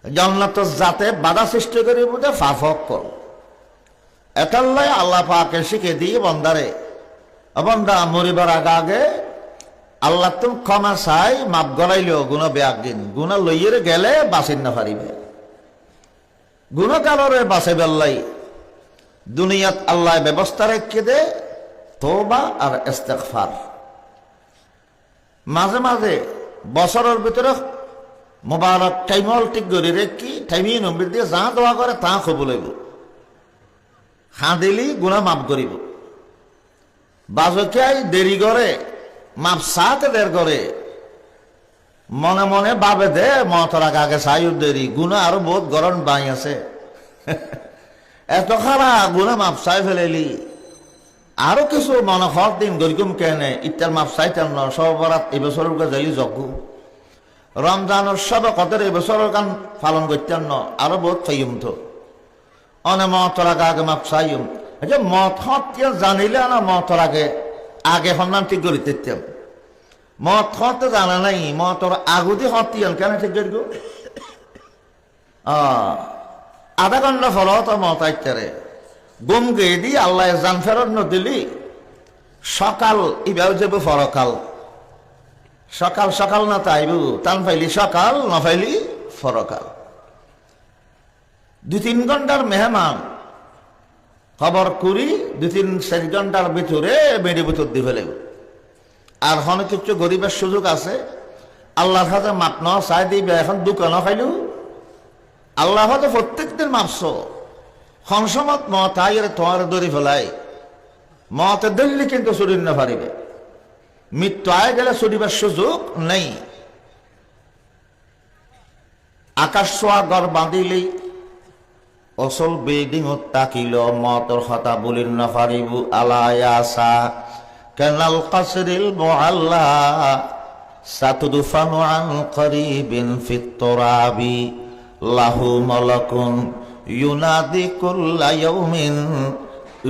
জান্নাত যাতে বাধা সৃষ্টি করি বুঝে ফাফক কর এটাল্লাই আল্লাহ পাকে শিখে দিয়ে বন্দারে বন্দা মরিবার আগে আল্লাহ তুমি ক্ষমা চাই মাপ গলাইলেও গুণা বেয়াক দিন গুণা লইয়ের গেলে বাঁচিন না পারিবে গুণা কালরে বাঁচে বেল্লাই দুনিয়াত আল্লাহ ব্যবস্থা রেখে দে তওবা আর ইস্তিগফার মাঝে মাঝে বছরের ভিতরে মোবারক টাইমল ঠিক করে রেখি টাইমিং নম্বর দিয়ে যা দোয়া করে তা কবুল হইব হাঁ দিলি গুণা মাফ করিব বাজকিয়াই দেরি করে মাপ সাথে দের করে মনে মনে ভাবে দে মতর আগে সাইও দেরি গুণা আরো বহুত গরম বাই আছে এত খারাপ গুণা মাপ চাই ফেলেলি আরো কিছু মনে হর দিন গরিকুম কেনে ইত্যার মাপ চাইতেন না সবরাত এবছর যাইলি যজ্ঞ রমজানের সব কতের এবছরের গান পালন করতেন না আরো বহুত ফাইম তো অনে মতর আগে মাপ চাইম মত হত্যা জানিলে না মতর আগে সন্ধান ঠিক করে দিতাম মত হতে জানা নাই মতর আগুদি হতিয়ান কেন ঠিক করি আধা ঘন্টা ফল তো মত আইতারে গুম গিয়ে দি আল্লাহ জান ফেরত নদিলি সকাল ইবাও যাব ফরকাল সকাল সকাল না তাইব টান ফাইলি সকাল না ফাইলি ফরকাল 2-3 ঘন্টার মেহমান খবর করি 2-4 ঘন্টার ভিতরে বেড়ে ভিতর দিয়ে ফেলে আর হন কিছু গরিবের সুযোগ আছে আল্লাহর হাতে মাপ ন চাই দিবে এখন দোকানও খাইলু আল্লাহ হয়তো প্রত্যেকদিন মাপছ হংসমত মত আইয়ের তোমার দড়ি ফেলাই মতে দিল্লি কিন্তু শরীর না পারিবে মৃত্যু আয় গেলে শরীরের সুযোগ নেই আকাশ ছোঁয়া গড় বাঁধিলেই অসল বিল্ডিং তাকিল মতর হতা বলির না পারিবু আলায়াসা কানাল কাসরিল মুআল্লা সাতুদফানু আন করিবিন ফিত তুরাবি লাহু মালাকুন ইউনাদি কুল্লা ইয়াউমিন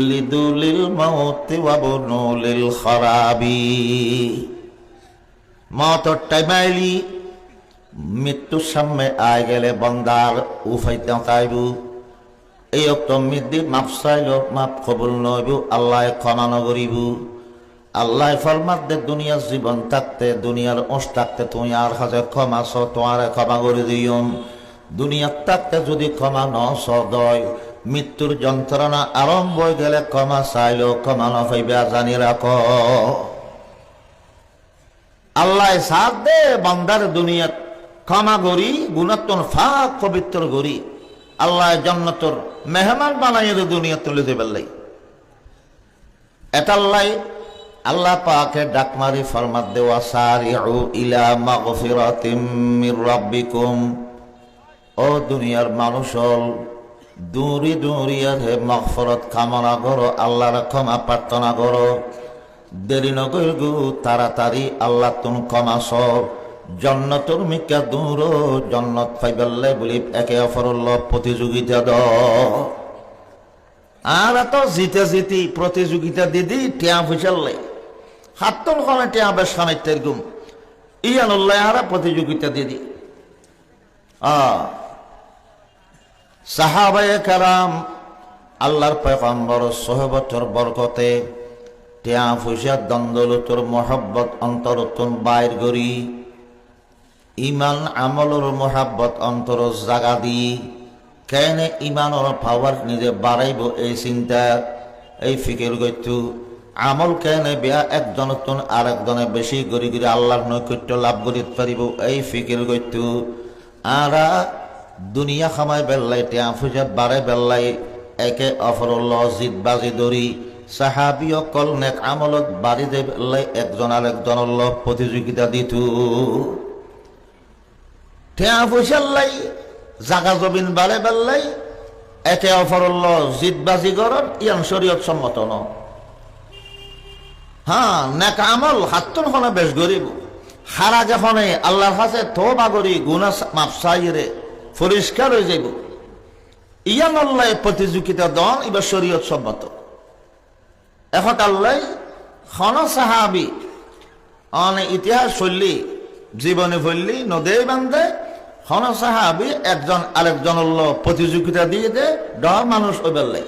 লিদুলিল মাউতি ওয়া বুনুলিল খারাবি মতর টাইমাইলি মৃত্যুর সামনে আয় গেলে বন্দার উফাইতে তাইবু এই অক্তমিদি মাপ চাইল মাপ কবুল নইব আল্লাহ ক্ষমা নগরিব আল্লাহ ফরমাত দে দুনিয়ার জীবন থাকতে দুনিয়ার ওষ থাকতে তুমি আর হাজে ক্ষমা ছ তোমার ক্ষমা করে দিয়ম দুনিয়ার থাকতে যদি ক্ষমা ন সদয় মৃত্যুর যন্ত্রণা আরম্ভ হয়ে গেলে ক্ষমা চাইল ক্ষমা ন হইবে জানি রাখ আল্লাহ সাথ দে বান্দার দুনিয়াত ক্ষমা করি গুণাত্মন ফাঁক পবিত্র করি আল্লাহ জান্নাতর মেহমান বানাইয়ে দুনিয়া তুলে দেবেলাই এটাল্লাই আল্লাহ পাকে ডাক মারি ফরমাত দেওয়া সারিউ ইলা মাগফিরাতিম মির রাব্বিকুম ও দুনিয়ার মানুষ দূরি দূরিয়ার হে মাগফিরাত কামনা করো আল্লাহর ক্ষমা প্রার্থনা করো দেরি নগর গো তাড়াতাড়ি আল্লাহ তুমি ক্ষমা সব জন্নতর মিকা দূর জন্নত পাইবাল্লে বলি একে অপরল্ল প্রতিযোগিতা দ আর তো জিতে জিতি প্রতিযোগিতা দিদি টিয়া ফুসাল্লে হাত্তর খানে টিয়া বেশ খানের গুম ইয়ানুল্লাহ আর প্রতিযোগিতা দিদি সাহাবায়ে কেরাম আল্লাহর পয়গম্বর সোহবতর বরকতে টিয়া ফুসা দ্বন্দ্বলুতর মোহব্বত অন্তরতন বাইর গরি ইমান আমলর মোহাব্বত অন্তর জাগা দি কেন ইমানর পাওয়ার নিজে বাড়াইব এই চিন্তা এই ফিকির গত্যু আমল কেন বেয়া একজন আর একজনে বেশি গড়ি গড়ি আল্লাহর নৈকট্য লাভ করিতে পারিব এই ফিকির গত্যু আর দুনিয়া খামাই বেল্লাই টিয়া ফুসা বাড়ে বেল্লাই একে অপরল জিতবাজি দরি সাহাবি অকল নেক আমলত বাড়ি দে বেল্লাই একজন আর একজনের প্রতিযোগিতা দিতু ঠেয়া ফুসাল্লাই জাগা জমিন বাড়ে বেল্লাই একে অপরল জিতবাজি করন ইয়ান শরীয়ত সম্মত ন হ্যাঁ নেক আমল হাত্তন খনে বেশ গরিব হারা যখন আল্লাহর কাছে তওবা করি গুনাহ মাফ চাইরে পরিষ্কার হয়ে যাইব ইয়ান আল্লাহ প্রতিযোগিতা দন এবার শরীয়ত সম্মত এখন আল্লাহ খন সাহাবি অনে ইতিহাস ফললি জীবনে ফললি নদী বান্ধে হন সাহাবি একজন আরেকজন প্রতিযোগিতা দিয়ে দে ডর মানুষ ওই বেললে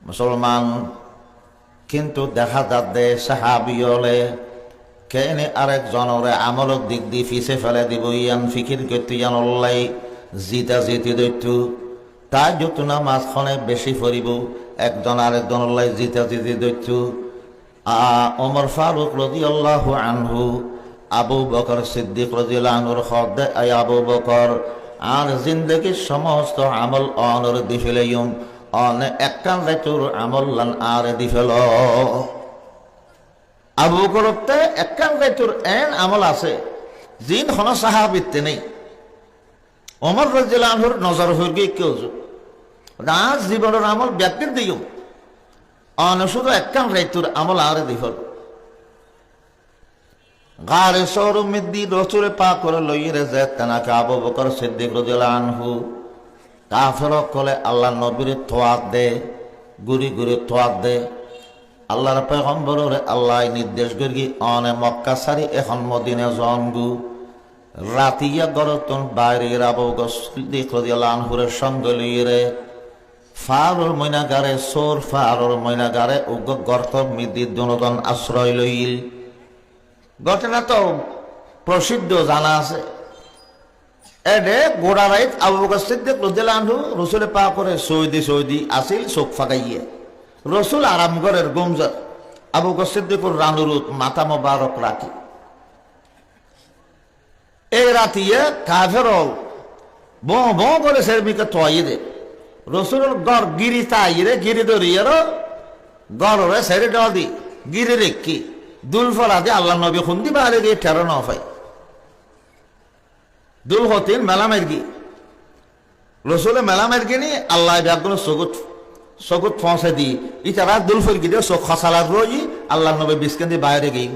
মুসলমান কিন্তু দেখা যাচ্ছে সাহাবি হলে কেনে আরেকজনের আমলের দিক দিয়ে ফিসে ফেলে দিব ইয়ান ফিকির করতে ইয়ান অল্লাই জিতা জিতি দৈত্যু তাই যত না মাঝখানে বেশি ফরিব একজন আরেকজন অল্লাই জিতা জিতি দৈত্যু ওমর ফারুক রাদিয়াল্লাহু আনহু আবু বকর সিদ্দিক রাদিয়াল্লাহু আনহুর খদ্দে আয় আবু বকর আর জিন্দগির সমস্ত আমল অনর দিফেলাইম অনে একখান রাইতুর আমল লান আর দিফেল আবু বকরতে একখান রাইতুর এন আমল আছে জিন হন সাহাবিতে নেই ওমর রাদিয়াল্লাহু আনহুর নজর হয়ে গিয়ে কেউ রাজ জীবনের আমল ব্যক্তির দিও অনে শুধু একখান রাইতুর আমল আর দিফেল গারে সৌরমিদ্দি রসুল পাক করে লইরে যে তেনাকে আবু বকর সিদ্দিক রাদিয়াল্লাহু আনহু কাফের কলে আল্লাহ নবীর তোয়াত দে গুরি গুরি তোয়াত দে আল্লাহর পয়গম্বরের আল্লাহ নির্দেশ করি অনে মক্কা সারি এখন মদিনা জনগু রাতিয়া গরতন বাইরে আবু বকর সিদ্দিক রাদিয়াল্লাহু আনহুর সঙ্গে লইরে ফারুর ময়নাগারে সোর ফারুর ময়নাগারে উগ গর্ত মিদ্দি দুনজন আশ্রয় লইল ঘটনা তো প্রসিদ্ধ জানা আছে এডে গোড়া রাইত আবু বকর সিদ্দিক রাদিয়াল্লাহু আনহু রসুল পাক করে সৌদি আসিল চোখ ফাঁকাইয়ে রসুল আরাম ঘরের গুমজার আবু বকর সিদ্দিকুর রানুরুত মাথা মোবারক রাখি এই রাতিয়ে কাফের ব করে সেরমিকে তোয়াই দে রসুল গড় গিরি তাইরে গিরি ধরিয়ে গড়রে সেরে দেওয়া দি গিরি রেখি দুল ফলা দিয়ে আল্লাহ নবী খুন্দি বাহারে দিয়ে ঠেরো ন পাই দুল হতেন মেলামের গি রসুলে মেলামের গিয়ে আল্লাহ ব্যাগুলো সগুত ফসে দি ইতারা দুল ফের গিয়ে চোখ খসালার রই আল্লাহ নবী বিস্কেন দিয়ে বাইরে গই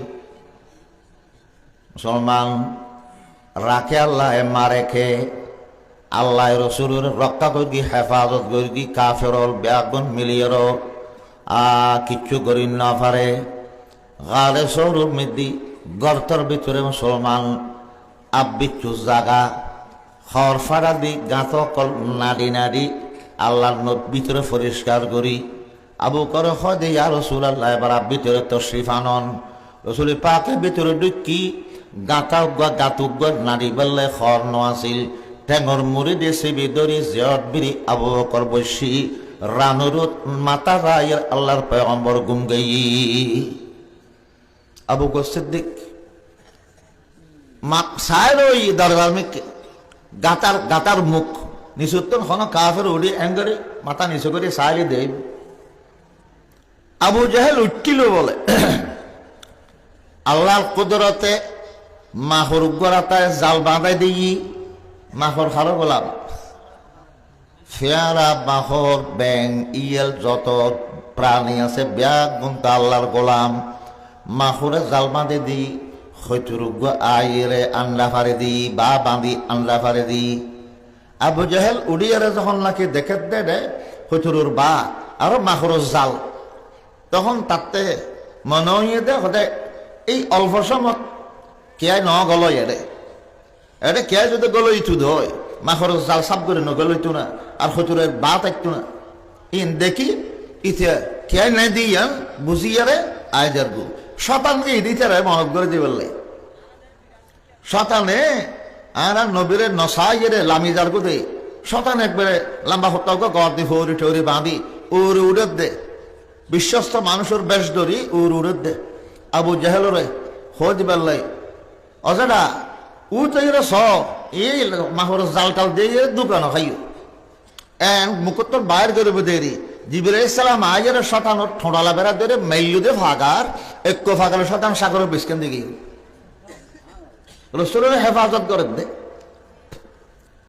মুসলমান রাখে আল্লাহ মা রেখে আল্লাহ রসুলের রক্ষা করি হেফাজত করি কাফেরল ব্যাগুন মিলিয়ের কিচ্ছু করি না পারে গালে সৌরভ মিদ্দি গর্তর ভিতরে মুসলমান আব্বিচ্ছু জাগা খড় ফাড়া দি গাঁত কল নাড়ি নাড়ি আল্লাহর ভিতরে পরিষ্কার করি আবু করে হদে ইয়া রাসূলুল্লাহ এবার ভিতরে তশরিফ আনন রসুল পাকের ভিতরে ঢুকি গাঁতা গাতুক নাড়ি বেললে খড় ন আসিল ঠেঙর মুড়ি দেশে বিদরি জিয়ত বিরি আবু বকর বসি রানুরুত মাতা রায়ের আল্লাহর পয়গম্বর গুম গই আবু বকর সিদ্দিক সাইর ওই দরবার মেকে গাতার মুখ নিচুত্তন হন কাফের উড়ি এঙ্গরে মাথা নিচু করে সাইলে দেব আবু জাহেল উঠছিল বলে আল্লাহর কুদরতে মাহর গড়াতায় জাল বাঁধাই দিই মাহর খারো গোলাম ফেয়ারা মাহর ব্যাং ইয়েল যত প্রাণী আছে ব্যাগ গুনতা আল্লাহর গোলাম মাহুরে জাল বাঁধে দি হয়তুরুগ আইরে আন্ডা ফারে দি বা বাঁধি আন্ডা ফারে দি আবু জাহেল উড়িয়ারে যখন নাকি দেখে দে হয়তুরুর বা আরো মাহুরের জাল তখন তাতে মনে হইয়ে দে হতে এই অল্প সময় কে ন গল এরে এটা কে যদি গল ইটু ধয় মাহুরের জাল সাপ করে ন গল ইটু না আর হয়তুরের বা থাকতো না ইন দেখি ইতে কে নাই দিয়ান বুঝিয়ারে আয়জার গু শতানকে দিতে রে মহক করে দিবলে শতানে আর নবীরে নসাইরে লামিজার গো দে শতান একবারে লম্বা হত্যাও গড় দি ফৌরি টৌরি বাঁধি উড় উড়ে দে বিশ্বস্ত মানুষের বেশ ধরি উড় উড়ে দে আবু জাহেল রে খোঁজ বেললাই অজাডা উ তৈর স এই মাহর জাল টাল দিয়ে দোকান খাইও এন মুকুত্তর বাইর করবে দেরি জিবরাইল সালাম আয়ের শতানোর ঠোঁড়ালা বেড়া ধরে মেল্লু দে ফাগার এক ফাগার শতান সাগরের বিস্কেন দিকে রসুলের হেফাজত করে দে